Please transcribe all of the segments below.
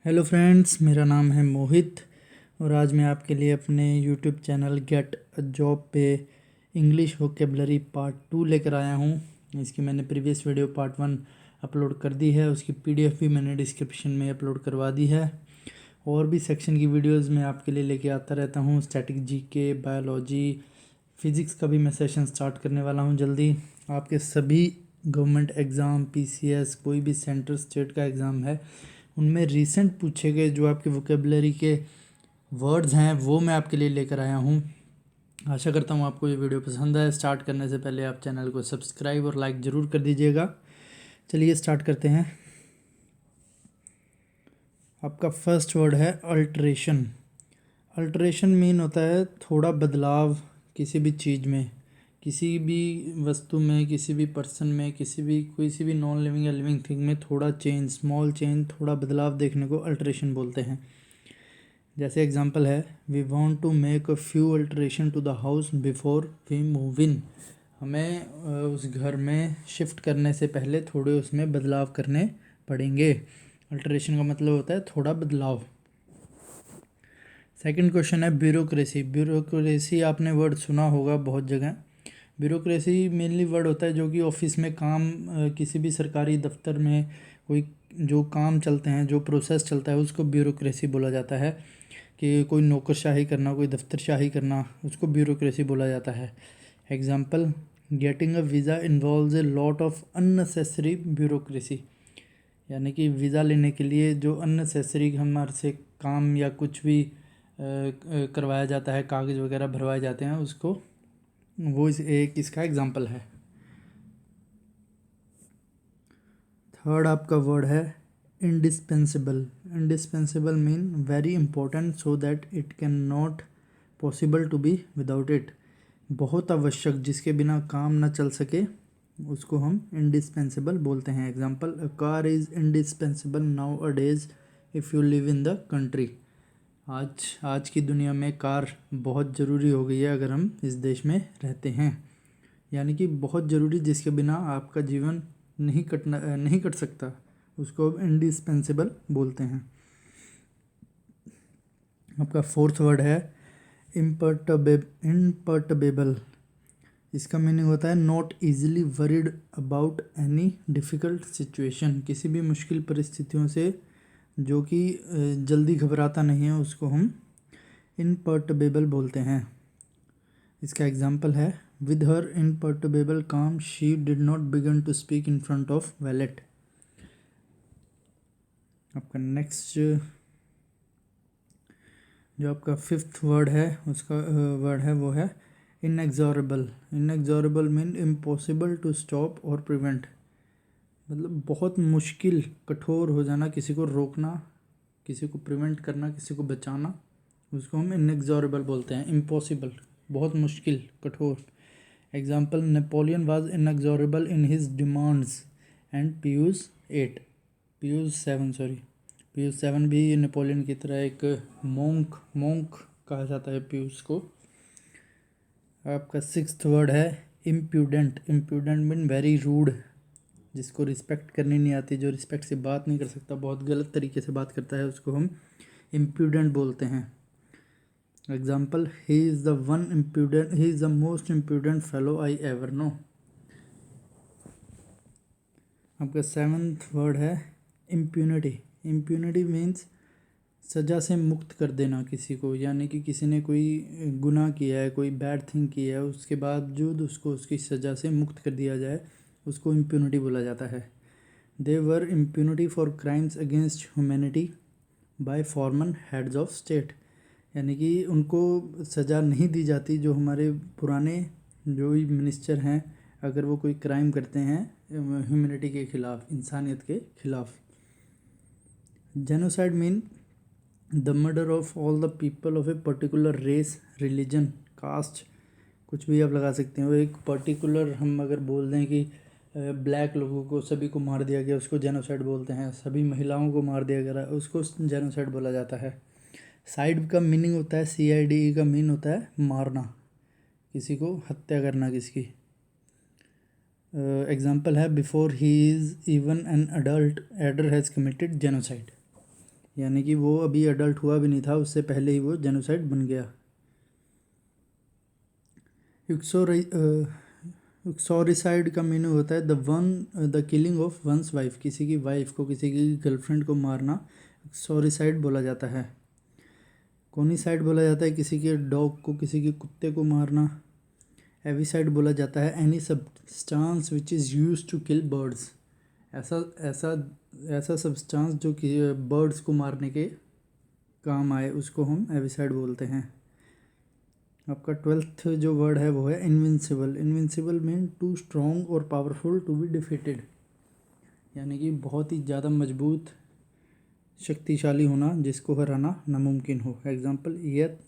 Hello friends, मेरा नाम है मोहित और आज मैं आपके लिए अपने YouTube channel get a job पे इंग्लिश वोकेबलरी पार्ट 2 लेकर आया हूँ। इसकी मैंने प्रीवियस वीडियो पार्ट 1 अपलोड कर दी है, उसकी पीडीएफ भी मैंने डिस्क्रिप्शन में अपलोड करवा दी है। और भी सेक्शन की वीडियोस मैं आपके लिए लेके आता रहता हूँ। स्टैटिक जीके, बायोलॉजी, फिज़िक्स का भी मैं सेशन स्टार्ट करने वाला हूँ जल्दी। आपके सभी गवर्नमेंट एग्ज़ाम, पीसीएस, कोई भी सेंट्रल स्टेट का एग्ज़ाम है, उनमें रीसेंट पूछे गए जो आपके वोकेबलरी के वर्ड्स हैं वो मैं आपके लिए लेकर आया हूँ। आशा करता हूँ आपको ये वीडियो पसंद आए। स्टार्ट करने से पहले आप चैनल को सब्सक्राइब और लाइक ज़रूर कर दीजिएगा। चलिए स्टार्ट करते हैं। आपका फर्स्ट वर्ड है अल्ट्रेशन। अल्ट्रेशन मीन होता है थोड़ा बदलाव किसी भी चीज़ में, किसी भी वस्तु में, किसी भी पर्सन में, किसी भी नॉन लिविंग या लिविंग थिंग में थोड़ा चेंज, स्मॉल चेंज, थोड़ा बदलाव देखने को अल्ट्रेशन बोलते हैं। जैसे एग्जांपल है, we want to make a few alteration to the house before we move in. हमें उस घर में शिफ्ट करने से पहले थोड़े उसमें बदलाव करने पड़ेंगे। अल्ट्रेशन का मतलब होता है थोड़ा बदलाव। सेकंड क्वेश्चन है ब्यूरोक्रेसी। ब्यूरोक्रेसी आपने वर्ड सुना होगा बहुत जगह। ब्यूरोक्रेसी मेनली वर्ड होता है जो कि ऑफिस में काम, किसी भी सरकारी दफ्तर में कोई जो काम चलते हैं, जो प्रोसेस चलता है, उसको ब्यूरोक्रेसी बोला जाता है। कि कोई नौकरशाही करना, कोई दफ्तरशाही करना, उसको ब्यूरोक्रेसी बोला जाता है। Example, getting a visa involves a lot of unnecessary bureaucracy. यानी कि वीज़ा लेने के लिए जो अननेसेसरी हमारे से काम या कुछ भी करवाया जाता है, कागज़ वगैरह भरवाए जाते हैं, उसको वो इसका एग्जाम्पल है। थर्ड आपका वर्ड है indispensable. Indispensable mean very important so that it can not possible to be without it. बहुत आवश्यक, जिसके बिना काम ना चल सके, उसको हम इंडिस्पेंसिबल बोलते हैं। Example, a car is indispensable now a days if you live in the country. आज की दुनिया में कार बहुत ज़रूरी हो गई है अगर हम इस देश में रहते हैं। यानी कि बहुत ज़रूरी, जिसके बिना आपका जीवन नहीं कट सकता, उसको अब इंडिस्पेंसिबल बोलते हैं। आपका फोर्थ वर्ड है इम्पर्टबेबल। इसका मीनिंग होता है not easily worried about any difficult situation. किसी भी मुश्किल परिस्थितियों से जो कि जल्दी घबराता नहीं है, उसको हम इम्पर्टबेबल बोलते हैं। इसका एग्जाम्पल है, विद हर इम्पर्टबेबल काम she did not begin to speak in front of valet. आपका नेक्स्ट जो आपका फिफ्थ वर्ड है, उसका वर्ड है वो है इनएग्जॉरेबल। इनएग्जॉरेबल मीन इम्पॉसिबल टू स्टॉप और प्रिवेंट। मतलब बहुत मुश्किल, कठोर हो जाना, किसी को रोकना, किसी को प्रिवेंट करना, किसी को बचाना, उसको हम इनएग्जॉरेबल बोलते हैं। इम्पॉसिबल, बहुत मुश्किल, कठोर। Example, Napoleon was inexorable in his demands and Pius seven भी नेपोलियन की तरह एक मोंक कहा जाता है पियूस को। आपका सिक्स्थ वर्ड है impudent. Impudent mean very rude, जिसको रिस्पेक्ट करनी नहीं आती, जो रिस्पेक्ट से बात नहीं कर सकता, बहुत गलत तरीके से बात करता है, उसको हम इम्प्यूडेंट बोलते हैं। Example, he is the most impudent fellow I ever know. आपका सेवन्थ वर्ड है इम्प्यूनिटी। इम्प्यूनिटी मीन्स सज़ा से मुक्त कर देना किसी को। यानी कि किसी ने कोई गुनाह किया है, कोई बैड थिंग की है, उसके बावजूद उसको उसकी सज़ा से मुक्त कर दिया जाए, उसको इम्प्यूनिटी बोला जाता है। They were impunity for crimes against humanity by former heads of state. यानी कि उनको सज़ा नहीं दी जाती, जो हमारे पुराने जो भी मिनिस्टर हैं, अगर वो कोई क्राइम करते हैं ह्यूमैनिटी के ख़िलाफ़, इंसानियत के ख़िलाफ़। Genocide mean the murder of all the people of a particular race, religion, caste, कुछ भी आप लगा सकते हैं। वो एक पर्टिकुलर, हम अगर बोल दें कि ब्लैक लोगों को सभी को मार दिया गया, उसको जेनोसाइड बोलते हैं। सभी महिलाओं को मार दिया गया, उसको जेनोसाइड बोला जाता है। साइड का मीनिंग होता है CIDE का मीन होता है मारना, किसी को हत्या करना किसकी। एग्जाम्पल है, before he is even an adult adder has committed genocide. यानी कि वो अभी अडल्ट हुआ भी नहीं था, उससे पहले ही वो जेनोसाइड बन गया। एक्सोरिसाइड का मीनिंग होता है the killing of one's wife, किसी की वाइफ को, किसी की गर्लफ्रेंड को मारना एक्सोरिसाइड बोला जाता है। कोनिसाइड बोला जाता है किसी के डॉग को, किसी के कुत्ते को मारना। एविसाइड बोला जाता है any substance which is use to kill birds, ऐसा ऐसा ऐसा सब्सटेंस जो कि बर्ड्स को मारने के काम आए, उसको हम एविसाइड बोलते हैं। आपका 12th जो वर्ड है वो है invincible. Invincible mean too strong और पावरफुल टू बी डिफीटेड, यानी कि बहुत ही ज़्यादा मजबूत, शक्तिशाली होना, जिसको हराना नामुमकिन हो। Example,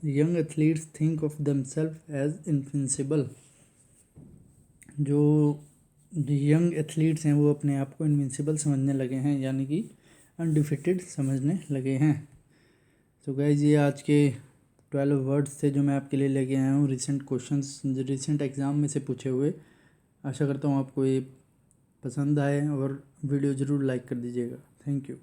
young athletes think of themselves as invincible. जो यंग एथलीट्स हैं वो अपने आप को इनविंसिबल समझने लगे हैं, यानी कि अनडिफीटेड समझने लगे हैं। तो गाइस, ये आज के 12 वर्ड्स थे जो मैं आपके लिए लेके आया हूँ, रिसेंट क्वेश्चंस, रिसेंट एग्ज़ाम में से पूछे हुए। आशा करता हूँ आपको ये पसंद आए और वीडियो ज़रूर लाइक कर दीजिएगा। Thank you.